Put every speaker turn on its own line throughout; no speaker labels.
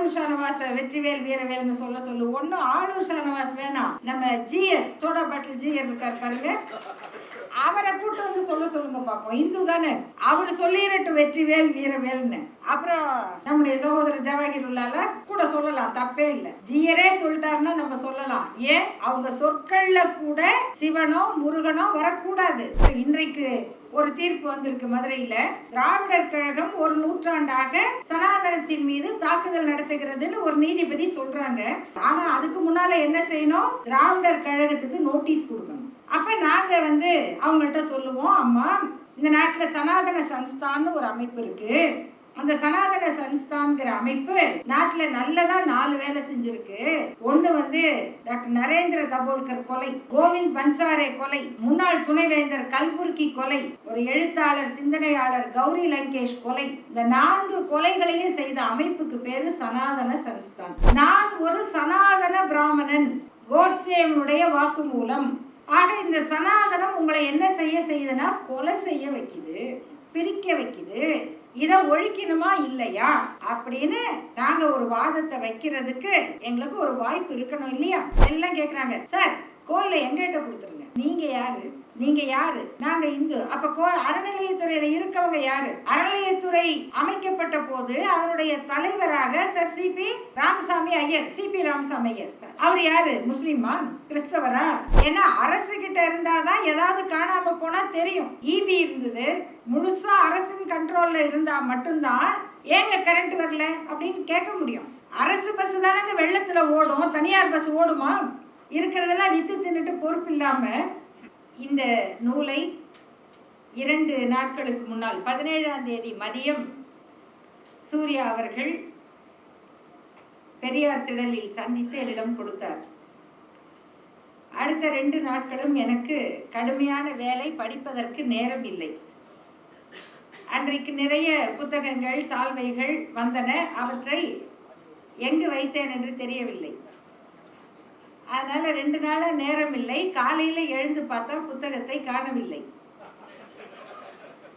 ஆளூர் ஷானவாச வெற்றிவேல் வீரவேல்னு சொல்லு. ஒன்னும் ஆளூர் ஷானவாஸ் வேணாம், நம்ம ஜிஆர் சோடா பாட்டில் ஜிஆர் இருக்கார் பாருங்க, அவரை கூட்டு வந்து சொல்லுங்க பாப்போம். இந்து தானே, அவரு சொல்லிடட்டும் வெற்றிவேல் வீரவேல்னு. அப்புறம் நம்முடைய சகோதரர் ஜவாஹிருல்லால கூட சொல்லலாம், தப்பே இல்லை. ஜியரே சொல்லிட்டாருன்னா நம்ம சொல்லலாம். ஏன் அவங்க சொற்கள்ல கூட சிவனோ முருகனோ வரக்கூடாது. இன்றைக்கு ஒரு தீர்ப்பு வந்திருக்கு மதுரையில. திராவிடர் கழகம் ஒரு நூற்றாண்டாக சனாதனத்தின் மீது தாக்குதல் நடத்துகிறதுன்னு ஒரு நீதிபதி சொல்றாங்க. ஆனா அதுக்கு முன்னால என்ன செய்யணும்? திராவிடர் கழகத்துக்கு நோட்டீஸ் கொடுக்கணும். அப்ப நாங்க வந்து அவங்கள்ட்ட சொல்லுவோம், அம்மா இந்த நாட்டுல சனாதன சன்ஸ்தான்னு ஒரு அமைப்பு இருக்கு. அந்த சனாதன சன்ஸ்தான்ங்கிற அமைப்பு நாட்டுல நல்லதா 4 வேலை செஞ்சிருக்கு. ஒண்ணு வந்து டாக்டர் நரேந்திர தபோல்கர் கொலை, கோவிந்த் பன்சாரே கொலை, முன்னாள் துணைவேந்தர் கல்புர்கி கொலை, ஒரு எழுத்தாளர் சிந்தனையாளர் கௌரி லங்கேஷ் கொலை. இந்த 4 கொலைகளையும் செய்த அமைப்புக்கு பேரு சனாதன சன்ஸ்தான். நான் ஒரு சனாதன பிராமணன், கோட்சேவனுடைய வாக்குமூலம். ஆக இந்த சனாதனம் உங்களை என்ன செய்யுதுன்னா கொலை செய்ய வைக்குது, பிரிக்க வைக்குது. இதை ஒழிக்கணுமா இல்லையா அப்படின்னு நாங்க ஒரு வாதத்தை வைக்கிறதுக்கு எங்களுக்கு ஒரு வாய்ப்பு இருக்கணும் இல்லையா? எல்லாம் கேக்குறாங்க, சார் கோயிலை எங்கிட்ட கொடுத்துருங்க. நீங்க யாரு? நாங்க இந்து. அப்ப அறநிலையத்துறையில இருக்கவங்க யாரு? அறநிலையத்துறை அமைக்கப்பட்ட போது அதனுடைய தலைவராக sir CP Ramaswamy Iyer sir. அவர் யாரு? முஸ்லிமா, கிறிஸ்தவரா? ஏன்னா அரசு கிட்ட இருந்தாதான் ஏதாவது காணாம போனா தெரியும். ஈபி இருந்தது, முழுசா அரசின் கண்ட்ரோல்ல இருந்தா மட்டும்தான் ஏங்க கரண்ட் வரல அப்படின்னு கேட்க முடியும். அரசு பஸ் தானங்க வெள்ளத்துல ஓடும், தனியார் பஸ் ஓடுமா? இருக்கிறதெல்லாம் வித்து தின்னுட்டு பொறுப்பு இல்லாம இந்த நூலை 2 நாட்களுக்கு முன்னால் 17ஆம் தேதி மதியம் சூர்யா அவர்கள் பெரியார் திடலில் சந்தித்து என்னிடம் கொடுத்தார். அடுத்த 2 நாட்களும் எனக்கு கடுமையான வேலை, படிப்பதற்கு நேரம் இல்லை. அன்றைக்கு நிறைய புத்தகங்கள் சால்வைகள் வந்தன, அவற்றை எங்கு வைத்தேன் என்று தெரியவில்லை. அதனால 2 நாளா நேரம் இல்லை. காலையில எழுந்து பார்த்தா புத்தகத்தை காணவில்லை.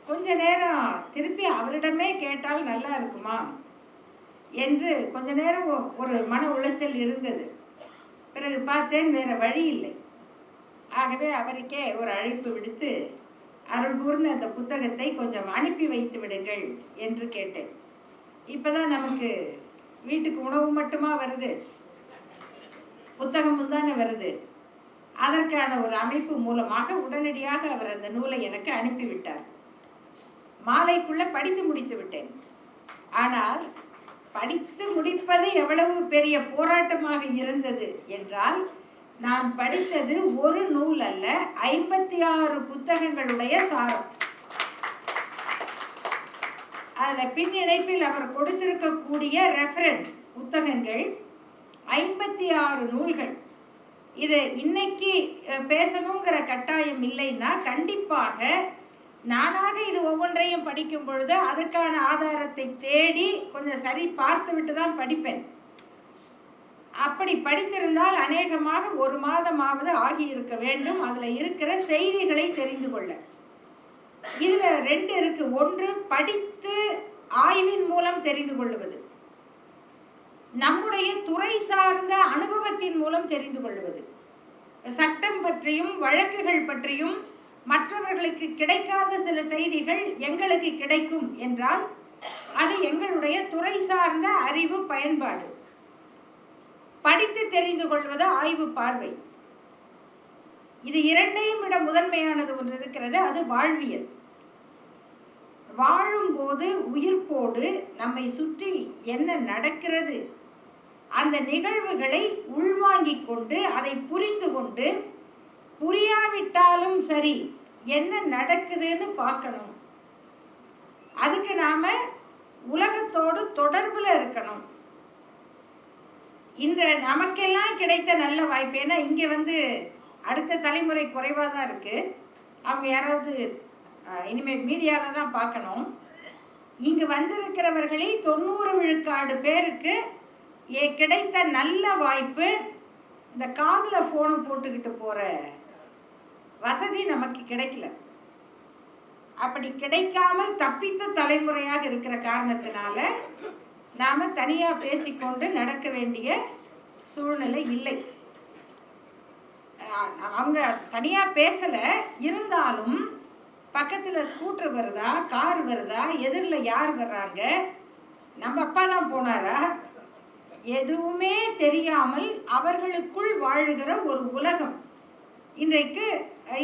கொஞ்ச நேரம் திருப்பி அவரிடமே கேட்டால் நல்லா இருக்குமா என்று கொஞ்ச நேரம் ஒரு மன உளைச்சல் இருந்தது. பிறகு பார்த்தேன் வேற வழி இல்லை. ஆகவே அவருக்கே ஒரு அழைப்பு விடுத்து அருள் கூர்ந்த அந்த புத்தகத்தை கொஞ்சம் அனுப்பி வைத்து விடுங்கள் என்று கேட்டேன். இப்பதான் நமக்கு வீட்டுக்கு உணவு மட்டுமா வருது, புத்தகமும் தானே வருது. அதற்கான ஒரு அமைப்பு மூலமாக உடனடியாக அவர் அந்த நூலை எனக்கு அனுப்பிவிட்டார். மாலைக்குள்ள படித்து முடித்து விட்டேன். ஆனால் படித்து முடிப்பது எவ்வளவு பெரிய போராட்டமாக இருந்தது என்றால், நான் படித்தது ஒரு நூல் அல்ல, 56 புத்தகங்களுடைய சாரம். அதுல பின் இணைப்பில் அவர் கொடுத்திருக்கக்கூடிய ரெஃபரன்ஸ் புத்தகங்கள் 56 நூல்கள். இது இன்னைக்கு பேசணுங்கிற கட்டாயம் இல்லைன்னா கண்டிப்பாக நானாக இது ஒவ்வொன்றையும் படிக்கும் பொழுது அதுக்கான ஆதாரத்தை தேடி கொஞ்சம் சரி பார்த்து விட்டு தான் படிப்பேன். அப்படி படித்திருந்தால் அநேகமாக 1 மாதமாவது ஆகி இருக்க வேண்டும் அதுல இருக்கிற செய்திகளை தெரிந்து கொள்ள. இதுல 2 இருக்கு. ஒன்று படித்து ஆய்வின் மூலம் தெரிந்து கொள்வது, நம்முடைய துறை சார்ந்த அனுபவத்தின் மூலம் தெரிந்து கொள்வது. சட்டம் பற்றியும் வழக்குகள் பற்றியும் மற்றவர்களுக்கு கிடைக்காத சில செய்திகள் எங்களுக்கு கிடைக்கும் என்றால் அது எங்களுடைய துறை சார்ந்த அறிவு பயன்பாடு. படித்து தெரிந்து கொள்வது ஆய்வு பார்வை. இது 2ஐயும் விட முதன்மையானது ஒன்று இருக்கிறது, அது வாழ்வியல். வாழும்போது உயிர்ப்போடு நம்மை சுற்றி என்ன நடக்கிறது, அந்த நிகழ்வுகளை உள்வாங்கிக் கொண்டு அதை புரிந்து கொண்டு, புரியாவிட்டாலும் சரி என்ன நடக்குதுன்னு பார்க்கணும். அதுக்கு நாம உலகத்தோடு தொடர்புல இருக்கணும். இன்று நமக்கெல்லாம் கிடைத்த நல்ல வாய்ப்பு. ஏன்னா இங்கே வந்து அடுத்த தலைமுறை குறைவாக தான் இருக்கு. அவங்க யாராவது இனிமேல் மீடியாவில் தான் பார்க்கணும். இங்கு வந்திருக்கிறவர்களில் 90 விழுக்காடு பேருக்கு கிடைத்த நல்ல வாய்ப்பு இந்த காதில் ஃபோனை போட்டுக்கிட்டு போகிற வசதி நமக்கு கிடைக்கல. அப்படி கிடைக்காமல் தப்பித்த தலைமுறையாக இருக்கிற காரணத்தினால நாம் தனியாக பேசிக்கொண்டு நடக்க வேண்டிய சூழ்நிலை இல்லை. அவங்க தனியாக பேசலை, இருந்தாலும் பக்கத்தில் ஸ்கூட்டர் வருதா, கார் வருதா, எதிரில் யார் வர்றாங்க, நம்ம அப்பா தான் போனாரா, எதுவுமே தெரியாமல் அவர்களுக்குள் வாழுகிற ஒரு உலகம் இன்றைக்கு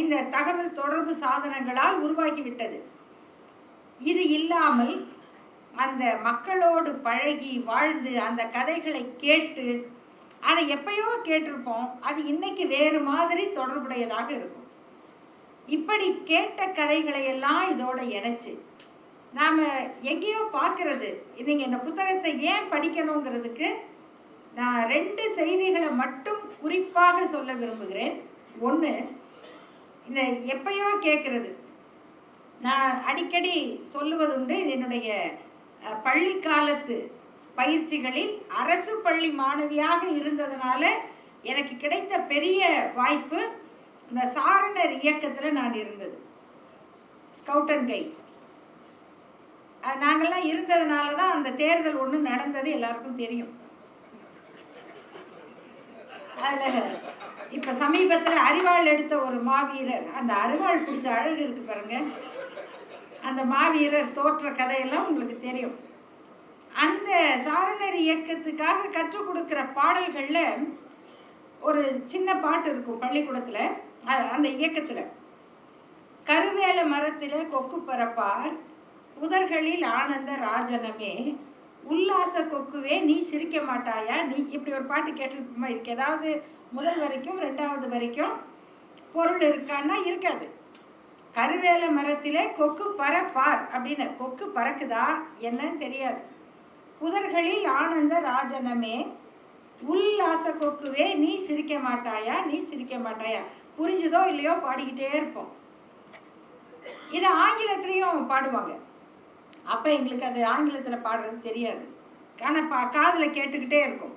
இந்த தகவல் தொடர்பு சாதனங்களால் உருவாகிவிட்டது. இது இல்லாமல் அந்த மக்களோடு பழகி வாழ்ந்து அந்த கதைகளை கேட்டு, அதை எப்பயோ கேட்டிருப்போம், அது இன்னைக்கு வேறு மாதிரி தொடர்புடையதாக இருக்கும். இப்படி கேட்ட கதைகளை எல்லாம் இதோட இணைச்சு நாம் எங்கேயோ பார்க்கறது. நீங்கள் இந்த புத்தகத்தை ஏன் படிக்கணுங்கிறதுக்கு நான் 2 செய்திகளை மட்டும் குறிப்பாக சொல்ல விரும்புகிறேன். ஒன்று, இந்த எப்பயோ கேட்குறது. நான் அடிக்கடி சொல்லுவதுண்டு, என்னுடைய பள்ளி காலத்து பயிற்சிகளில் அரசு பள்ளி மாணவியாக இருந்ததுனால எனக்கு கிடைத்த பெரிய வாய்ப்பு இந்த சாரணர் இயக்கத்தில் நான் இருந்தது. ஸ்கவுட் அண்ட் கைட்ஸ் நாங்கள்லாம் இருந்ததுனால தான் அந்த தேர்தல் ஒன்று நடந்தது, எல்லாருக்கும் தெரியும். அதில் இப்போ சமீபத்தில் அரிவாள் எடுத்த ஒரு மாவீரர், அந்த அரிவாள் பிடிச்ச அழகு இருக்கு பாருங்க, அந்த மாவீரர் தோற்ற கதையெல்லாம் உங்களுக்கு தெரியும். அந்த சாரணர் இயக்கத்துக்காக கற்றுக் கொடுக்குற பாடல்களில் ஒரு சின்ன பாட்டு இருக்கும் பள்ளிக்கூடத்தில். அந்த இயக்கத்தில் கருவேல மரத்தில் கொக்கு பரப்பார், புதர்களில் ஆனந்த ராஜனமே, உல்லாச கொக்குவே நீ சிரிக்க மாட்டாயா, நீ, இப்படி ஒரு பாட்டு கேட்டிருப்போமா? இருக்கு. ஏதாவது முதல் வரைக்கும் 2வது வரைக்கும் பொருள் இருக்கான்னா இருக்காது. கருவேல மரத்திலே கொக்கு பரப்பார் அப்படின்னு, கொக்கு பறக்குதா என்னன்னு தெரியாது. புதர்களில் ஆனந்த ராஜனமே, உல்லாச கொக்குவே நீ சிரிக்க மாட்டாயா, நீ சிரிக்க மாட்டாயா. புரிஞ்சுதோ இல்லையோ பாடிக்கிட்டே இருப்போம். இதை ஆங்கிலத்திலையும் பாடுவாங்க. அப்போ எங்களுக்கு அது ஆங்கிலத்தில் பாடுறது தெரியாது, ஆனால் காதில் கேட்டுக்கிட்டே இருக்கும்.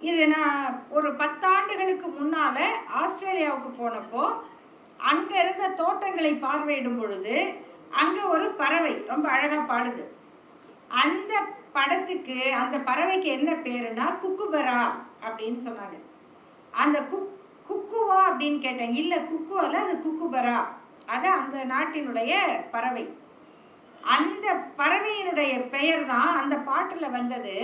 இது நான் ஒரு 10 ஆண்டுகளுக்கு முன்னால் ஆஸ்திரேலியாவுக்கு போனப்போ அங்கே இருந்த தோட்டங்களை பார்வையிடும் பொழுது அங்கே ஒரு பறவை ரொம்ப அழகாக பாடுது. அந்த படத்துக்கு, அந்த பறவைக்கு என்ன பேருன்னா குக்குபரா அப்படின்னு சொன்னாங்க. அந்த குக்குவா அப்படின்னு கேட்டேன். இல்லை, குக்குவல, அது குக்குபரா, அது அந்த நாட்டினுடைய பறவை. அந்த பறவையினுடைய பெயர் தான் அந்த பாட்டில் வந்தது.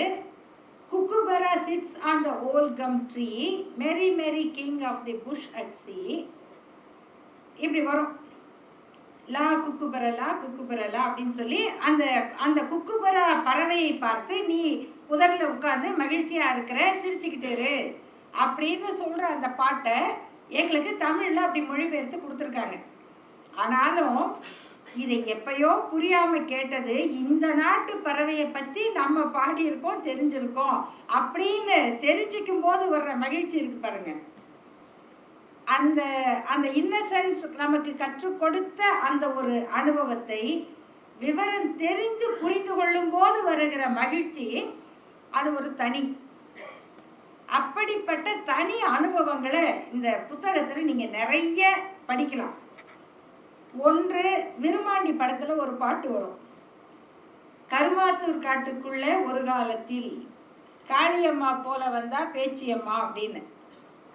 Kookaburra sits on the old gum tree, merry merry king of the bush at see. இப்படி வரும், லா குக்குபரலா குக்குபரலா அப்படின்னு சொல்லி அந்த அந்த குக்குபரா பறவையை பார்த்து நீ புதரில் உட்காந்து மகிழ்ச்சியாக இருக்கிற, சிரிச்சுக்கிட்டு இரு அப்படின்னு சொல்கிற அந்த பாட்டை எங்களுக்கு தமிழில் அப்படி மொழிபெயர்த்து கொடுத்துருக்காங்க. ஆனாலும் இதை எப்பயோ புரியாமல் கேட்டது, இந்த நாட்டு பறவையை பற்றி நம்ம பாடியிருக்கோம், தெரிஞ்சிருக்கோம் அப்படின்னு தெரிஞ்சிக்கும் போது வர்ற மகிழ்ச்சி இருக்கு பாருங்க. அந்த அந்த இன்னசென்ஸ் நமக்கு கற்றுக் கொடுத்த அந்த ஒரு அனுபவத்தை விவரம் தெரிந்து புரிந்து கொள்ளும் போது வருகிற மகிழ்ச்சி, அது ஒரு தனி. அப்படிப்பட்ட தனி அனுபவங்களை இந்த புத்தகத்தில் நீங்கள் நிறைய படிக்கலாம். ஒன்று, விருமாண்டி படத்தில் ஒரு பாட்டு வரும், கருமாத்தூர் காட்டுக்குள்ளே ஒரு காலத்தில் காளியம்மா போல வந்தா பேச்சியம்மா அப்படின்னு.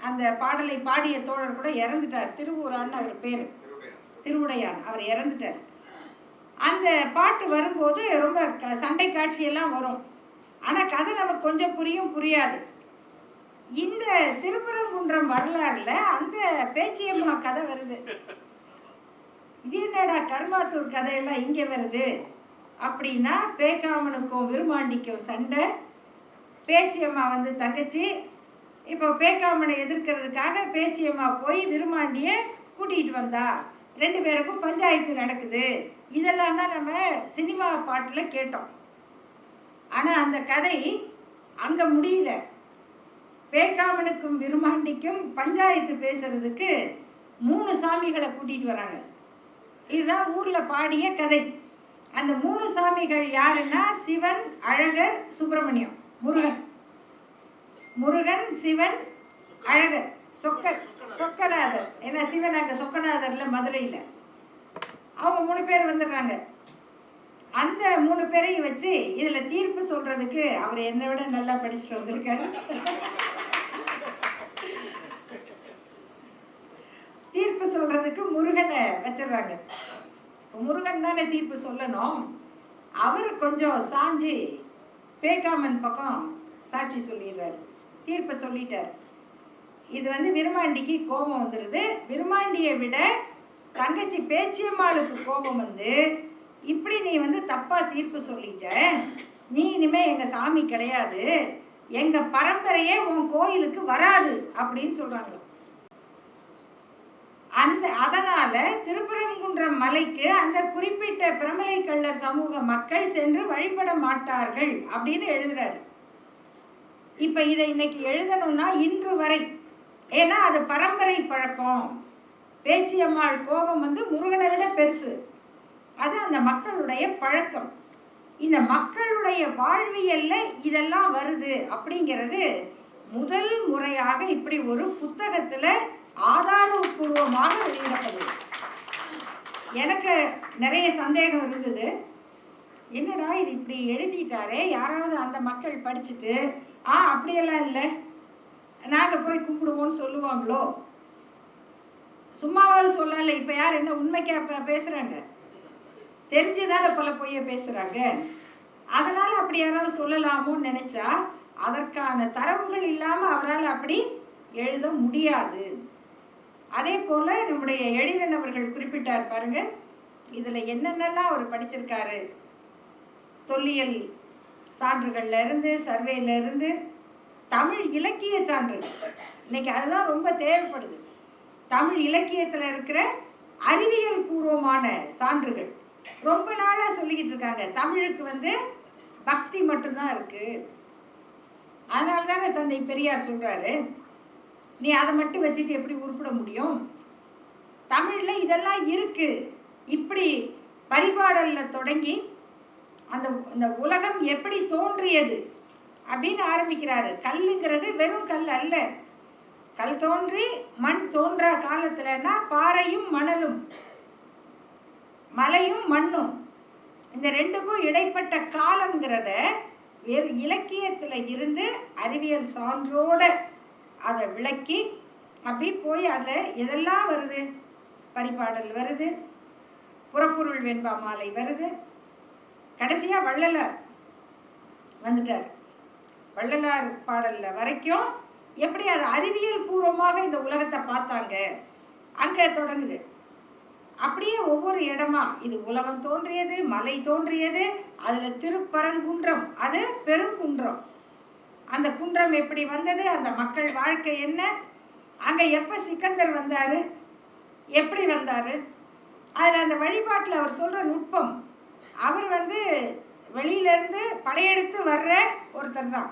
அந்த பாடலை பாடிய தோழர் கூட இறந்துட்டார், திருவூரான்னு அவர் பேர், திருவுடையான், அவர் இறந்துட்டார். அந்த பாட்டு வரும்போது ரொம்ப சண்டை காட்சியெல்லாம் வரும், ஆனால் கதை நமக்கு கொஞ்சம் புரியும் புரியாது. இந்த திருப்பரங்குன்றம் வரலாறுல அந்த பேச்சியம்மா கதை வருது. இது என்னடா கருமாத்தூர் கதையெல்லாம் இங்கே வருது அப்படின்னா, பேக்காமனுக்கும் விருமாண்டிக்கும் சண்டை. பேச்சியம்மா வந்து தங்கச்சி, இப்போ பேக்காமனை எதிர்க்கிறதுக்காக பேச்சியம்மா போய் விருமாண்டியை கூட்டிகிட்டு வந்தா, 2 பேருக்கும் பஞ்சாயத்து நடக்குது. இதெல்லாம் தான் நம்ம சினிமா பாட்டில் கேட்டோம். ஆனால் அந்த கதை அங்கே முடியல. பேக்காமனுக்கும் விருமாண்டிக்கும் பஞ்சாயத்து பேசுறதுக்கு 3 சாமிகளை கூட்டிகிட்டு வராங்க. இதுதான் ஊரில் பாடிய கதை. அந்த 3 சாமிகள் யாருன்னா, சிவன், அழகர், சுப்பிரமணியம், முருகன். முருகன், சிவன், அழகர், சொக்கநாதர். ஏன்னா சிவன் அங்கே சொக்கநாதரில் மதுரையில். அவங்க 3 பேர் வந்துடுறாங்க. அந்த 3 பேரையும் வச்சு இதுல தீர்ப்பு சொல்றதுக்கு அவர் என்னை விட நல்லா படிச்சுட்டு வந்திருக்காரு. தீர்ப்பு சொல்றதுக்கு முருகனை வச்சிடறாங்க. முருகன் தானே தீர்ப்பு சொல்லணும். அவர் கொஞ்சம் சாஞ்சி பேக்காமன் பக்கம் சாட்சி சொல்லிடுறாரு, தீர்ப்பை சொல்லிட்டார். இது விருமாண்டிக்கு கோபம் வந்துடுது. விருமாண்டியை விட தங்கச்சி பேச்சியம்மாளுக்கு கோபம் வந்து, இப்படி நீ தப்பா தீர்ப்பு சொல்லிட்ட, நீ இனிமே எங்க சாமி கிடையாது, எங்க பரம்பரையே உன் கோயிலுக்கு வராது அப்படின்னு சொல்றாங்க. அதனால திருப்பரங்குன்றம் மலைக்கு அந்த குறிப்பிட்ட பிரமலை கள்ளர் சமூக மக்கள் சென்று வழிபட மாட்டார்கள் அப்படின்னு எழுதுறாரு. இப்ப இதை இன்னைக்கு எழுதணும்னா இன்று வரை, ஏன்னா அது பரம்பரை பழக்கம். பேச்சியம்மாள் கோபம் முருகனை விட பெருசு. அது அந்த மக்களுடைய பழக்கம். இந்த மக்களுடைய வாழ்வியல்ல இதெல்லாம் வருது அப்படிங்கிறது முதல் முறையாக இப்படி ஒரு புத்தகத்துல ஆதாரபூர்வமாக வெளியிடப்படுது. எனக்கு நிறைய சந்தேகம் இருந்தது, என்னடா இது இப்படி எழுதிட்டாரே, யாராவது அந்த மக்கள் படிச்சுட்டு அப்படியெல்லாம் இல்லை நாங்கள் போய் கும்பிடுவோம்னு சொல்லுவாங்களோ, சும்மாவது சொல்லலை. இப்போ யார் என்ன உண்மைக்கா பேசுகிறாங்க, தெரிஞ்சுதானே பல பொய்ய பேசுகிறாங்க. அதனால் அப்படி யாராவது சொல்லலாமோன்னு நினச்சா அதற்கான தரவுகள் இல்லாமல் அவரால் அப்படி எழுத முடியாது. அதே போல் நம்முடைய எழிலன் அவர்கள் குறிப்பிட்டார் பாருங்க, இதில் என்னென்னலாம் அவர் படிச்சிருக்காரு. தொல்லியல் சான்றுகள்ல இருந்து, சர்வேல இருந்து, தமிழ் இலக்கிய சான்றுகள், இன்னைக்கு அதுதான் ரொம்ப தேவைப்படுது. தமிழ் இலக்கியத்தில் இருக்கிற அறிவியல் பூர்வமான சான்றுகள். ரொம்ப நாளாக சொல்லிக்கிட்டு இருக்காங்க தமிழுக்கு பக்தி மட்டும்தான் இருக்கு. அதனால தானே தந்தை பெரியார் சொல்றாரு, நீ அதை மட்டும் வச்சுட்டு எப்படி உருப்பிட முடியும், தமிழ்ல இதெல்லாம் இருக்கு. இப்படி பரிபாடல்ல தொடங்கி அந்த உலகம் எப்படி தோன்றியது அப்படின்னு ஆரம்பிக்கிறாரு. கல்லுங்கிறது வெறும் கல் அல்ல. கல் தோன்றி மண் தோன்றா காலத்துலன்னா பாறையும் மணலும், மலையும் மண்ணும், இந்த ரெண்டுக்கும் இடைப்பட்ட காலம்ங்கிறத வேறு இலக்கியத்துல இருந்து அறிவியல் சான்றோட அதை விளக்கி அப்படி போய் அதில் எதெல்லாம் வருது, பரிபாடல் வருது, புறப்பொருள் வெண்பா மாலை வருது, கடைசியாக வள்ளலார் வந்துட்டார். வள்ளலார் பாடல்ல வரைக்கும் எப்படி அது அறிவியல் பூர்வமாக இந்த உலகத்தை பார்த்தாங்க அங்கே தொடங்குது. அப்படியே ஒவ்வொரு இடமா இது உலகம் தோன்றியது, மலை தோன்றியது, அதில் திருப்பரங்குன்றம் அது பெருங்குன்றம், அந்த குன்றம் எப்படி வந்தது, அந்த மக்கள் வாழ்க்கை என்ன, அங்கே எப்போ சிக்கந்தர் வந்தார், எப்படி வந்தார், அதில் அந்த வழிபாட்டில் அவர் சொல்கிற நுட்பம். அவர் வெளியிலேருந்து படையெடுத்து வர்ற ஒருத்தர் தான்,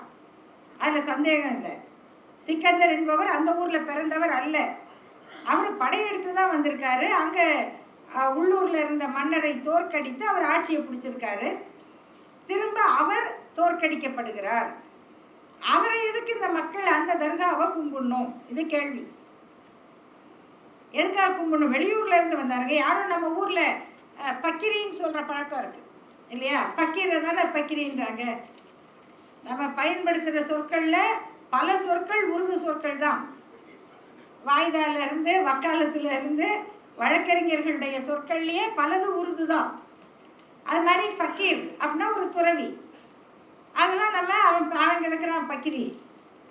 அதில் சந்தேகம் இல்லை. சிக்கந்தர் என்பவர் அந்த ஊரில் பிறந்தவர் அல்ல, அவர் படையெடுத்து தான் வந்திருக்காரு. அங்கே உள்ளூரில் இருந்த மன்னரை தோற்கடித்து அவர் ஆட்சியை பிடிச்சிருக்காரு. திரும்ப அவர் தோற்கடிக்கப்படுகிறார். அவரை எதுக்கு இந்த மக்கள் அந்த தர்காவை கும்பிடணும், இது கேள்வி. எதுக்காக கும்பிடணும்? வெளியூர்ல இருந்து வந்தாருங்க. யாரும் நம்ம ஊர்ல பக்கிரின்னு சொல்ற பழக்கம் இருக்கு இல்லையா? பக்கீரனால பக்கிரின்றாங்க. நம்ம பயன்படுத்துகிற சொற்கள்ல பல சொற்கள் உருது சொற்கள் தான். வாய்தால இருந்து, வக்காலத்துல இருந்து, வழக்கறிஞர்களுடைய சொற்கள்லயே பலது உருது தான். அது மாதிரி ஃபக்கீர் அப்படின்னா ஒரு துறவி. அதெல்லாம் நம்ம அவன் கிடக்கிறான் பக்கிரி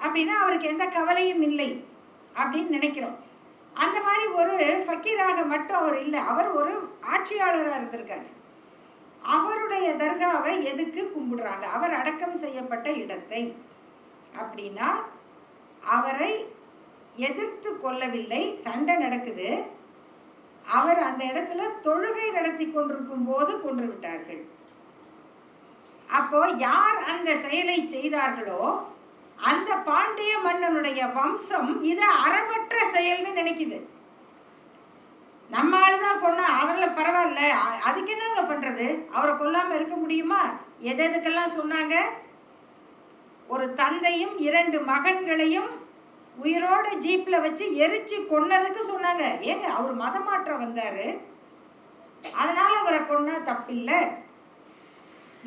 அப்படின்னா அவருக்கு எந்த கவலையும் இல்லை அப்படின்னு நினைக்கிறோம். அந்த மாதிரி ஒரு ஃபக்கீராக மட்டும் அவர் இல்லை, அவர் ஒரு ஆட்சியாளராக இருந்திருக்காரு. அவருடைய தர்காவை எதுக்கு கும்பிடுறாங்க? அவர் அடக்கம் செய்யப்பட்ட இடத்தை. அப்படின்னா அவரை எதிர்த்து கொள்ளவில்லை, சண்டை நடக்குது. அவர் அந்த இடத்துல தொழுகை நடத்தி கொண்டிருக்கும் போது கொன்று விட்டார்கள். அப்போ யார் அந்த செயலை செய்தார்களோ அந்த பாண்டிய மன்னனுடைய வம்சம் இது அறமற்ற செயல்னு நினைக்குது. நம்ம ஆளுதான் கொன்னா அதில் பரவாயில்ல, அதுக்கு என்னங்க பண்றது, அவரை கொல்லாம இருக்க முடியுமா? எதுக்கெல்லாம் சொன்னாங்க? ஒரு தந்தையும் 2 மகன்களையும் உயிரோட ஜீப்ல வச்சு எரிச்சு கொன்னதுக்கு சொன்னாங்க. ஏங்க அவர் மதமாற்றம் வந்தாரு, அதனால அவரை கொன்னா தப்பில்லை.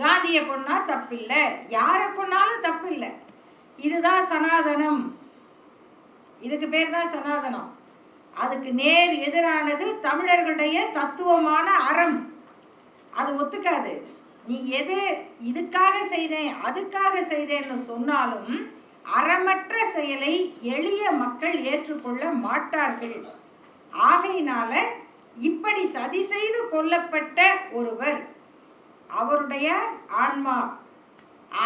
காந்தியை கொன்னா தப்பில்லை, யாரை கொன்னாலும் தப்பு இல்லை. இதுதான் சனாதனம். இதுக்கு பேர் தான் சனாதனம். அதுக்கு நேர் எதிரானது தமிழர்களுடைய தத்துவமான அறம். அது ஒத்துக்காது. நீ எது இதுக்காக செய்தேன் அதுக்காக செய்தேன்னு சொன்னாலும் அறமற்ற செயலை எளிய மக்கள் ஏற்றுக்கொள்ள மாட்டார்கள். ஆகையினால இப்படி சதி செய்து கொல்லப்பட்ட ஒருவர், அவருடைய ஆன்மா,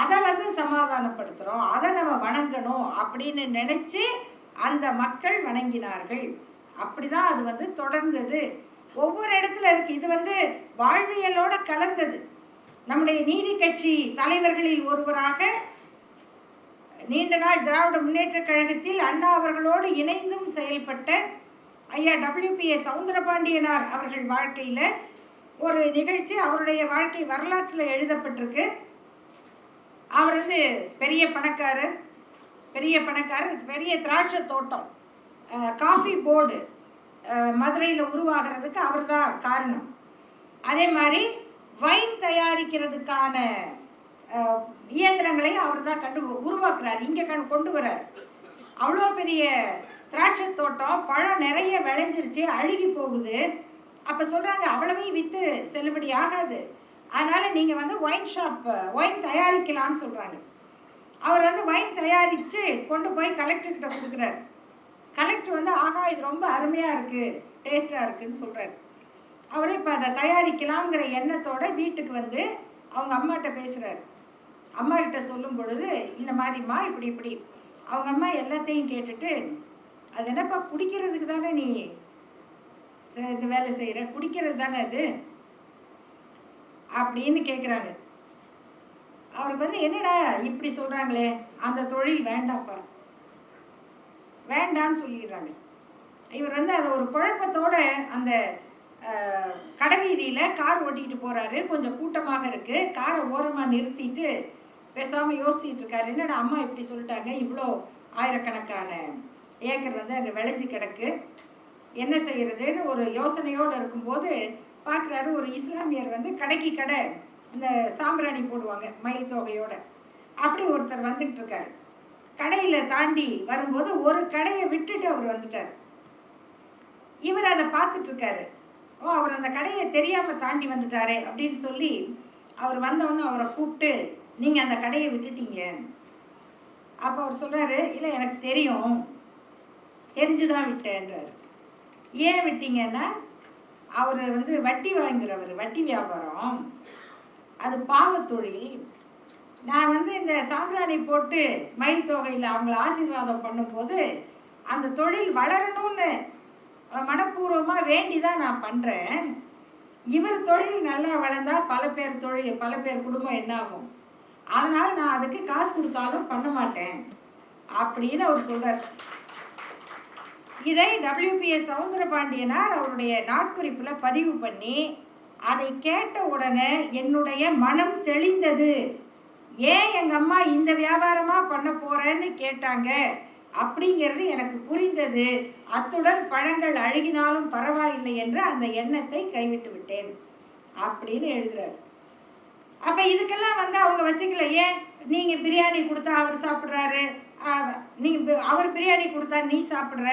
அதை சமாதானப்படுத்துகிறோம், அதை நம்ம வணங்கணும் அப்படின்னு நினைச்சு அந்த மக்கள் வணங்கினார்கள். அப்படிதான் அது தொடர்ந்தது. ஒவ்வொரு இடத்துல இருக்கு. இது வாழ்வியலோட கலந்தது. நம்முடைய நீதி கட்சி தலைவர்களில் ஒருவராக நீண்ட நாள் திராவிட முன்னேற்ற கழகத்தில் அண்ணா அவர்களோடு இணைந்தும் செயல்பட்ட ஐயா WPA சவுந்தரபாண்டியனார் அவர்கள் வாழ்க்கையில் ஒரு நிகழ்ச்சி, அவருடைய வாழ்க்கை வரலாற்றில் எழுதப்பட்டிருக்கு. அவர் பெரிய பணக்காரர், பெரிய திராட்சை தோட்டம், காஃபி போர்டு மதுரையில் உருவாகிறதுக்கு அவர் தான் காரணம். அதே மாதிரி வைன் தயாரிக்கிறதுக்கான இயந்திரங்களை அவர் தான் உருவாக்குறார், இங்கே கொண்டு வர்றார். அவ்வளோ பெரிய திராட்சை தோட்டம், பழம் நிறைய விளைஞ்சிருச்சு, அழுகி போகுது. அப்போ சொல்கிறாங்க அவ்வளவையும் விற்று செல்லுபடி ஆகாது, அதனால் நீங்கள் ஒயின் தயாரிக்கலாம்னு சொல்கிறாங்க. அவர் ஒயின் தயாரித்து கொண்டு போய் கலெக்டர்கிட்ட கொடுக்குறாரு. கலெக்டர் ஆகா இது ரொம்ப அருமையாக இருக்குது, டேஸ்ட்டாக இருக்குதுன்னு சொல்கிறார். அவர் இப்போ அதை தயாரிக்கலாம்ங்கிற எண்ணத்தோட வீட்டுக்கு அவங்க அம்மாட்ட பேசுகிறார். அம்மா கிட்ட சொல்லும் பொழுது இந்த மாதிரிம்மா இப்படி அவங்க அம்மா எல்லாத்தையும் கேட்டுட்டு, அது என்னப்பா குடிக்கிறதுக்கு தானே நீ இந்த வேலை செய்கிற, குடிக்கிறது தானே அது அப்படின்னு கேட்குறாங்க. அவருக்கு என்னடா இப்படி சொல்கிறாங்களே, அந்த தொழில் வேண்டாம்ப்பா, வேண்டான்னு சொல்லிடுறாங்க. இவர் அதை ஒரு குழப்பத்தோட அந்த கடைவீதியில் கார் ஓட்டிகிட்டு போகிறாரு. கொஞ்சம் கூட்டமாக இருக்குது. காரை ஓரமாக நிறுத்திட்டு பேசாமல் யோசிச்சுட்டு இருக்காரு. என்னடா அம்மா இப்படி சொல்லிட்டாங்க, இவ்வளோ ஆயிரக்கணக்கான ஏக்கர் அங்கே விளைஞ்சி கிடக்கு, என்ன செய்கிறதுன்னு ஒரு யோசனையோடு இருக்கும்போது பார்க்குறாரு ஒரு இஸ்லாமியர் கடைக்கு கடை இந்த சாம்பிராணி போடுவாங்க மயில் தொகையோடு, அப்படி ஒருத்தர் வந்துக்கிட்டு இருக்காரு. கடையில் தாண்டி வரும்போது ஒரு கடையை விட்டுட்டு அவர் வந்துட்டார். இவர் அதை பார்த்துட்ருக்காரு. ஓ, அவர் அந்த கடையை தெரியாமல் தாண்டி வந்துட்டாரே அப்படின்னு சொல்லி அவர் வந்தவொன்னே அவரை கூப்பிட்டு, நீங்கள் அந்த கடையை விட்டுட்டீங்க. அப்போ அவர் சொல்கிறாரு, இல்லை எனக்கு தெரியும், தெரிஞ்சுதான் விட்டேன்றார். ஏன் விட்டீங்கன்னா அவர் வட்டி வாங்குறவர், வட்டி வியாபாரம், அது பாவத்தொழில். நான் இந்த சாம்பிராணி போட்டு மயில் தொகையில் அவங்கள ஆசீர்வாதம் பண்ணும்போது அந்த தொழில் வளரணும்னு மனப்பூர்வமாக வேண்டி தான் நான் பண்ணுறேன். இவர் தொழில் நல்லா வளர்ந்தால் பல பேர் குடும்பம் என்ன ஆகும், அதனால் நான் அதுக்கு காசு கொடுத்தாலும் பண்ண மாட்டேன் அப்படின்னு அவர் சொல்கிறார். இதை WPA சவுந்தரபாண்டியனார் அவருடைய நாட்குறிப்பில் பதிவு பண்ணி, அதை கேட்ட உடனே என்னுடைய மனம் தெளிந்தது. ஏன் எங்கள் அம்மா இந்த வியாபாரமாக பண்ண போகிறேன்னு கேட்டாங்க அப்படிங்கிறது எனக்கு புரிந்தது. அத்துடன் பழங்கள் அழுகினாலும் பரவாயில்லை என்று அந்த எண்ணத்தை கைவிட்டு விட்டேன் அப்படின்னு எழுதுறாரு. அப்போ இதுக்கெல்லாம் அவங்க வச்சுக்கல. ஏன் நீங்கள் பிரியாணி கொடுத்தா அவர் சாப்பிட்றாரு, அவர் பிரியாணி கொடுத்தா நீ சாப்பிட்ற,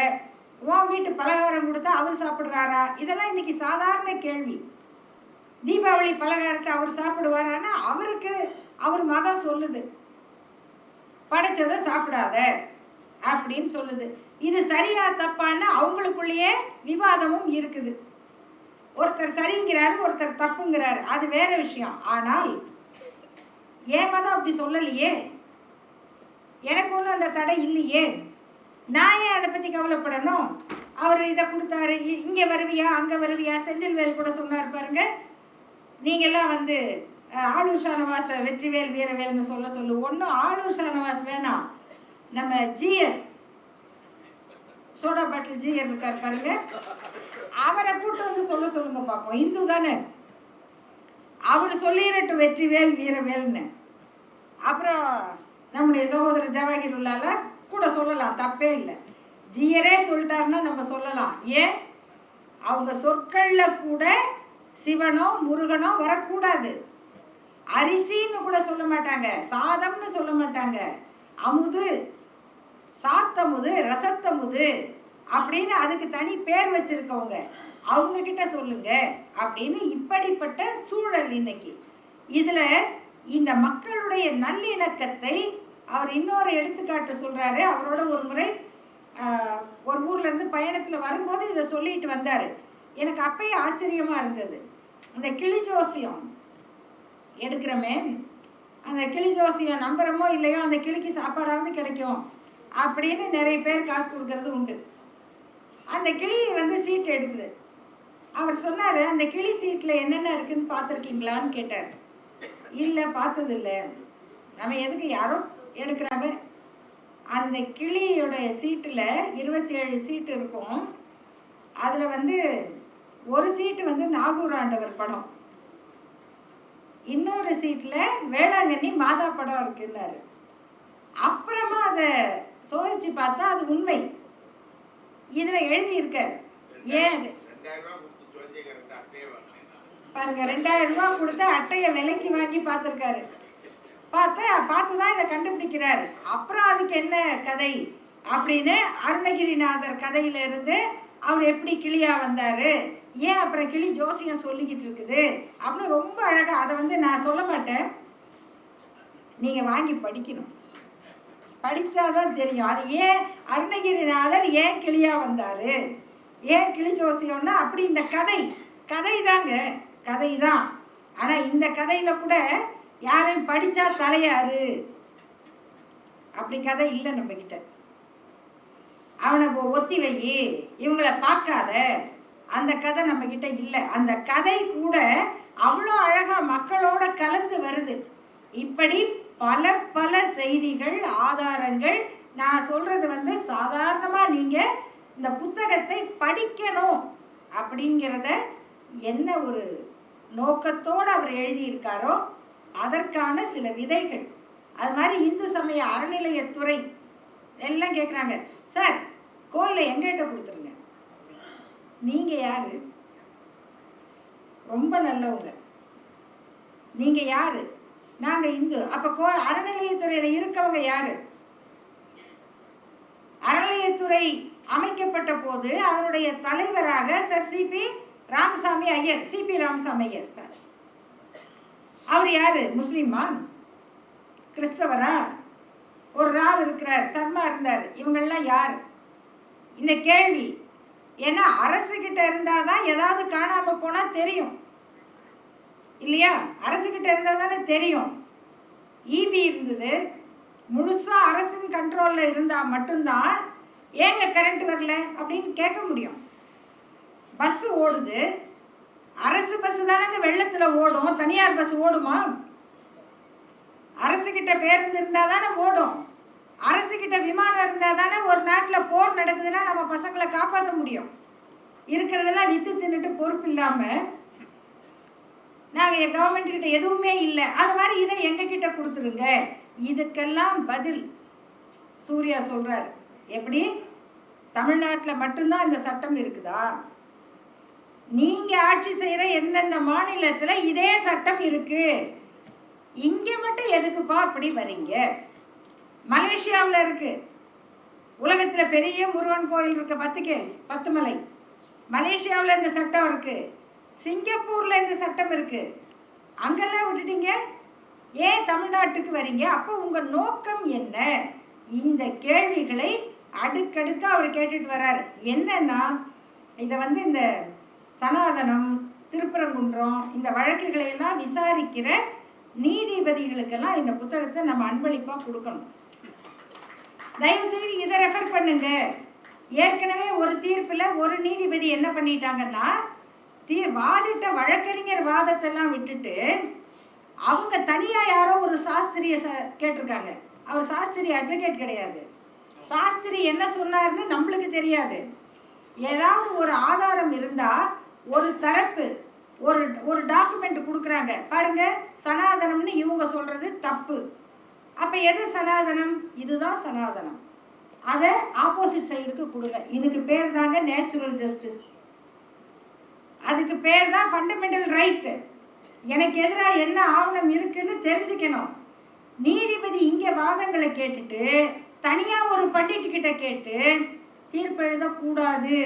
உன் வீட்டு பலகாரம் கொடுத்தா அவர் சாப்பிட்றாரா, இதெல்லாம் இன்னைக்கு சாதாரண கேள்வி. தீபாவளி பலகாரத்தை அவர் சாப்பிடுவார், ஆனால் அவருக்கு அவர் மதம் சொல்லுது படைச்சதை சாப்பிடாத அப்படின்னு சொல்லுது. இது சரியா தப்பான்னு அவங்களுக்குள்ளேயே விவாதமும் இருக்குது. ஒருத்தர் சரிங்கிறாரு, ஒருத்தர் தப்புங்கிறாரு, அது வேற விஷயம். ஆனால் என் மதம் அப்படி சொல்லலையே, எனக்கு ஒன்றும் அந்த தடை இல்லையே, நான் ஏன் அதை பற்றி கவலைப்படணும்? அவர் இதை கொடுத்தாரு, இங்கே வருவியா அங்கே வருவியா, செந்தில்வேல் கூட சொன்னார் பாருங்க, நீங்கள்லாம் ஆளூர் ஷானவாச வெற்றிவேல் வீரவேல்னு சொல்லு. ஒன்றும் ஆளூர் ஷானவாஸ் வேணாம், நம்ம ஜியர் சோடா பாட்டில் ஜியர் இருக்கார் பாருங்க, அவரை கூட்டு சொல்லுங்க பார்ப்போம். இந்து தானே, அவர் சொல்லிடட்டும் வெற்றிவேல் வீரவேல்னு. அப்புறம் நம்முடைய சகோதரர் ஜவாஹிருல்லால கூட சொல்லலாம், தப்பே இல்லை. ஜியரே சொல்லிட்டாருன்னா நம்ம சொல்லலாம். ஏன் அவங்க சொற்களில் கூட சிவனோ முருகனோ வரக்கூடாது. அரிசின்னு கூட சொல்ல மாட்டாங்க, சாதம்னு சொல்ல மாட்டாங்க, அமுது, சாத்தமுது, ரசத்தமுது அப்படின்னு அதுக்கு தனி பேர் வச்சிருக்கவங்க, அவங்க கிட்ட சொல்லுங்க அப்படின்னு. இப்படிப்பட்ட சூழல் இன்னைக்கு. இதுல இந்த மக்களுடைய நல்லிணக்கத்தை அவர் இன்னொரு எடுத்துக்காட்டு சொல்றாரு. அவரோட ஒரு முறை ஒரு ஊர்ல இருந்து பயணத்துல வரும்போது இதை சொல்லிட்டு வந்தாரு. எனக்கு அப்பயே ஆச்சரியமா இருந்தது. அந்த கிளி ஜோசியம் எடுக்கிறோமே, அந்த கிளி ஜோசியம் நம்புறமோ இல்லையோ அந்த கிளிக்கு சாப்பாடாவது கிடைக்கும் அப்படின்னு நிறைய பேர் காசு கொடுக்கறது உண்டு. அந்த கிளி வந்து சீட்டு எடுக்குது. அவர் சொன்னார், அந்த கிளி சீட்டில் என்னென்ன இருக்குன்னு பார்த்துருக்கீங்களான்னு கேட்டார். இல்லை, பார்த்ததில்லை. நம்ம எதுக்கு யாரோ எடுக்கிறாங்க. அந்த கிளியோடைய சீட்டில் 27 சீட்டு இருக்கும். அதில் வந்து ஒரு சீட்டு வந்து நாகூர் ஆண்டவர் படம், இன்னொரு சீட்டில் வேளாங்கண்ணி மாதா படம் இருக்குன்னாரு. அப்புறமா அதை சோதிச்சு பார்த்தா அது உண்மை. இதில் எழுதியிருக்கார். ஏன் அது பாருங்க, 2000 ரூபா கொடுத்து அட்டையை விலைக்கு வாங்கி பார்த்துருக்காரு. பார்த்து தான் இதை கண்டுபிடிக்கிறாரு. அப்புறம் அதுக்கு என்ன கதை அப்படின்னு அருணகிரிநாதர் கதையிலிருந்து அவர் எப்படி கிளியா வந்தாரு, ஏன் அப்புறம் கிளி ஜோசியம் சொல்லிக்கிட்டு இருக்குது அப்படின்னு ரொம்ப அழகா. அதை வந்து நான் சொல்ல மாட்டேன், நீங்க வாங்கி படிக்கணும், படிச்சாதான் தெரியும். அது ஏன் அருணகிரிநாதர் ஏன் கிளியா வந்தாரு, ஏன் கிளி ஜோசியம்னா அப்படி. இந்த கதை தாங்க, கதை தான். ஆனா இந்த கதையில கூட யாரையும் படிச்சா தலையாரு அப்படி கதை இல்லை நம்ம கிட்ட. அவனை ஒத்தி வை, இவங்களை பார்க்காத, அந்த கதை நம்ம கிட்ட இல்லை. அந்த கதை கூட அவ்வளோ அழகா மக்களோட கலந்து வருது. இப்படி பல பல செய்திகள், ஆதாரங்கள். நான் சொல்றது வந்து சாதாரணமா நீங்க இந்த புத்தகத்தை படிக்கணும் அப்படிங்கிறத என்ன ஒரு நோக்கத்தோடு அவர் எழுதியிருக்காரோ அதற்கான சில விதைகள். அது மாதிரி இந்து சமய அறநிலையத்துறை எல்லாம் கேட்குறாங்க, சார் கோயிலை எங்கிட்ட கொடுத்துருங்க. நீங்க யாரு? ரொம்ப நல்லவங்க. நீங்க யாரு? நாங்க இந்து. அப்ப அறநிலையத்துறையில இருக்கவங்க யாரு? அறநிலையத்துறை அமைக்கப்பட்ட போது அதனுடைய தலைவராக sir CP Ramaswamy Iyer, CP Ramaswamy Iyer sir, அவர் யாரு? முஸ்லீமா, கிறிஸ்தவரா? ஒரு ராவ் இருக்கிறார், சர்மா இருந்தார், இவங்கெல்லாம் யார்? இந்த கேள்வி. ஏன்னா அரசு கிட்ட இருந்தாதான் ஏதாவது காணாம போனா தெரியும் இல்லையா? அரசு கிட்ட இருந்தா தானே தெரியும். இபி இருந்தது, முழுசா அரசின் கண்ட்ரோல்ல இருந்தா மட்டும்தான் ஏங்க கரண்ட் வரல அப்படின்னு கேட்க முடியும். பஸ் ஓடுது, அரசு பஸ் தானங்க வெள்ளத்துல ஓடும், தனியார் பஸ் ஓடுமா? அரசு கிட்ட பேருந்து இருந்தா தானே ஓடும். அரசு கிட்ட விமானம் இருந்தா தானே ஒரு நாட்டில் போர் நடக்குதுன்னா நம்ம பசங்களை காப்பாற்ற முடியும். இருக்கிறதெல்லாம் வித்து தின்னுட்டு பொறுப்பு இல்லாம நாங்கள் கவர்மெண்ட் கிட்ட எதுவுமே இல்லை. அது மாதிரி இதை எங்க கிட்ட கொடுத்துருங்க. இதுக்கெல்லாம் பதில் சூர்யா சொல்றாரு. எப்படி? தமிழ்நாட்டில் மட்டும்தான் இந்த சட்டம் இருக்குதா? நீங்க ஆட்சி செய்யற எந்தெந்த மாநிலத்துல இதே சட்டம் இருக்கு, இங்க மட்டும் எதுக்குப்பா அப்படி வரீங்க? மலேசியாவில் இருக்கு, உலகத்துல பெரிய முருகன் கோயில் இருக்கு, 10 கேவ்ஸ், 10 மலை. மலேசியாவில் இந்த சட்டம் இருக்கு, சிங்கப்பூர்ல இந்த சட்டம் இருக்கு. அங்கெல்லாம் விட்டுட்டீங்க, ஏன் தமிழ்நாட்டுக்கு வரீங்க? அப்போ உங்க நோக்கம் என்ன? இந்த கேள்விகளை அடுக்கடுக்க அவர் கேட்டுட்டு வர்றாரு. என்னன்னா இதை வந்து இந்த சனாதனம், திருப்பரங்குன்றம் இந்த வழக்குகளை எல்லாம் விசாரிக்கிற நீதிபதிகளுக்கெல்லாம் இந்த புத்தகத்தை நம்ம அன்பளிப்பா கொடுக்கணும். தயவு செய்து இதை ரெஃபர் பண்ணுங்க. ஏற்கனவே ஒரு தீர்ப்புல ஒரு நீதிபதி என்ன பண்ணிட்டாங்கன்னா, வாதிட்ட வழக்கறிஞர் வாதத்தெல்லாம் விட்டுட்டு அவங்க தனியா யாரோ ஒரு சாஸ்திரிய கேட்டிருக்காங்க. அவர் சாஸ்திரி அட்வொகேட் கிடையாது. சாஸ்திரி என்ன சொன்னார்னு நம்மளுக்கு தெரியாது. ஏதாவது ஒரு ஆதாரம் இருந்தா ஒரு தரப்பு ஒரு டாக்குமெண்ட் கொடுக்குறாங்க, பாருங்க சனாதனம்னு இவங்க சொல்றது தப்பு, அப்ப எது சனாதனம்? இதுதான் சனாதனம், அதை ஆப்போசிட் சைடுக்கு கொடுங்க. இதுக்கு பேர் தாங்க நேச்சுரல் ஜஸ்டிஸ், அதுக்கு பேர் தான் ஃபண்டமெண்டல் ரைட். எனக்கு எதிராக என்ன ஆவணம் இருக்குன்னு தெரிஞ்சுக்கணும். நீதிபதி இங்கே வாதங்களை கேட்டுட்டு தனியாக ஒரு பண்டிட்டுக்கிட்ட கேட்டு தீர்ப்பு எழுதக்கூடாது.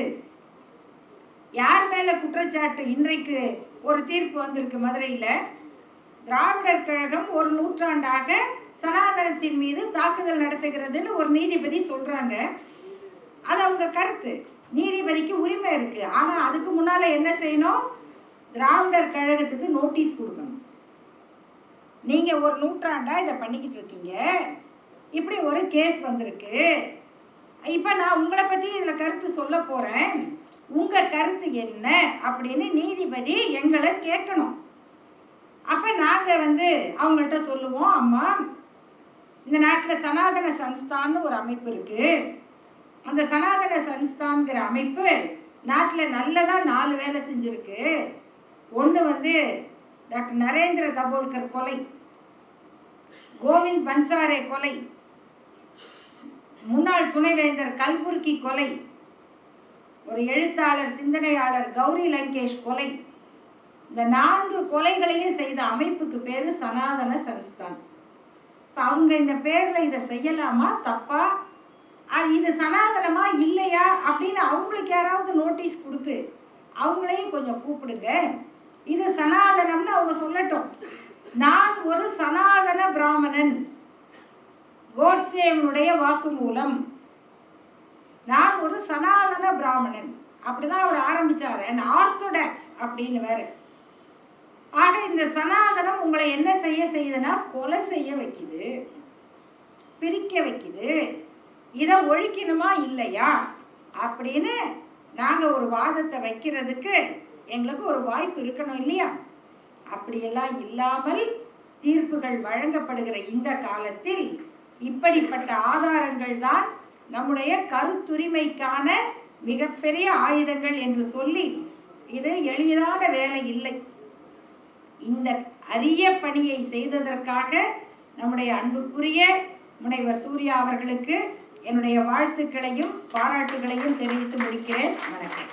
யார் மேலே குற்றச்சாட்டு? இன்றைக்கு ஒரு தீர்ப்பு வந்திருக்கு மதுரையில். திராவிடர் கழகம் ஒரு நூற்றாண்டாக சனாதனத்தின் மீது தாக்குதல் நடத்துகிறதுன்னு ஒரு நீதிபதி சொல்கிறாங்க. அது அவங்க கருத்து, நீதிபதிக்கு உரிமை இருக்குது. ஆனால் அதுக்கு முன்னால் என்ன செய்யணும்? திராவிடர் கழகத்துக்கு நோட்டீஸ் கொடுக்கணும். நீங்கள் ஒரு நூற்றாண்டாக இதை பண்ணிக்கிட்டு இருக்கீங்க, இப்படி ஒரு கேஸ் வந்திருக்கு, இப்போ நான் உங்களை பற்றி இதில் கருத்து சொல்ல போகிறேன், உங்கள் கருத்து என்ன அப்படின்னு நீதிபதி எங்களை கேட்கணும். அப்போ நாங்கள் அவங்கள்ட்ட சொல்லுவோம், அம்மா இந்த நாட்டில் சனாதன சன்ஸ்தான்னு ஒரு அமைப்பு இருக்குது. அந்த சனாதன சன்ஸ்தான்கிற அமைப்பு நாட்டில் நல்லதாக 4 வேலை செஞ்சுருக்கு. ஒன்று டாக்டர் நரேந்திர தபோல்கர் கொலை, கோவிந்த் பன்சாரே கொலை, முன்னாள் துணைவேந்தர் கல்புர்கி கொலை, ஒரு எழுத்தாளர் சிந்தனையாளர் கௌரி லங்கேஷ் கொலை. இந்த 4 கொலைகளையும் செய்த அமைப்புக்கு பேர் சனாதன சன்ஸ்தான். இப்போ அவங்க இந்த பேரில் இதை செய்யலாமா, தப்பா, இது சனாதனமா இல்லையா அப்படின்னு அவங்களுக்கு யாராவது நோட்டீஸ் கொடுத்து அவங்களையும் கொஞ்சம் கூப்பிடுங்க. இது சனாதனம்னு அவங்க சொல்லட்டும். நான் ஒரு சனாதன பிராமணன், கோட்சேவனுடைய வாக்குமூலம், நான் ஒரு சனாதன பிராமணன், அப்படிதான் அவர் ஆரம்பிச்சார். ஆர்த்தோடாக்ஸ் அப்படின்னு வேற. ஆக இந்த சனாதனம் உங்களை என்ன செய்யுதுன்னா கொலை செய்ய வைக்குது, பிரிக்க வைக்குது. இதை ஒழிக்கணுமா இல்லையா அப்படின்னு நாங்கள் ஒரு வாதத்தை வைக்கிறதுக்கு எங்களுக்கு ஒரு வாய்ப்பு இருக்கணும் இல்லையா? அப்படியெல்லாம் இல்லாமல் தீர்ப்புகள் வழங்கப்படுகிற இந்த காலத்தில் இப்படிப்பட்ட ஆதாரங்கள் தான் நம்முடைய கருத்துரிமைக்கான மிகப்பெரிய ஆயுதங்கள் என்று சொல்லி, இது எளிதான வேலை இல்லை. இந்த அரிய பணியை செய்ததற்காக நம்முடைய அன்புக்குரிய முனைவர் சூர்யா அவர்களுக்கு என்னுடைய வாழ்த்துக்களையும் பாராட்டுகளையும் தெரிவித்து முடிக்கிறேன். வணக்கம்.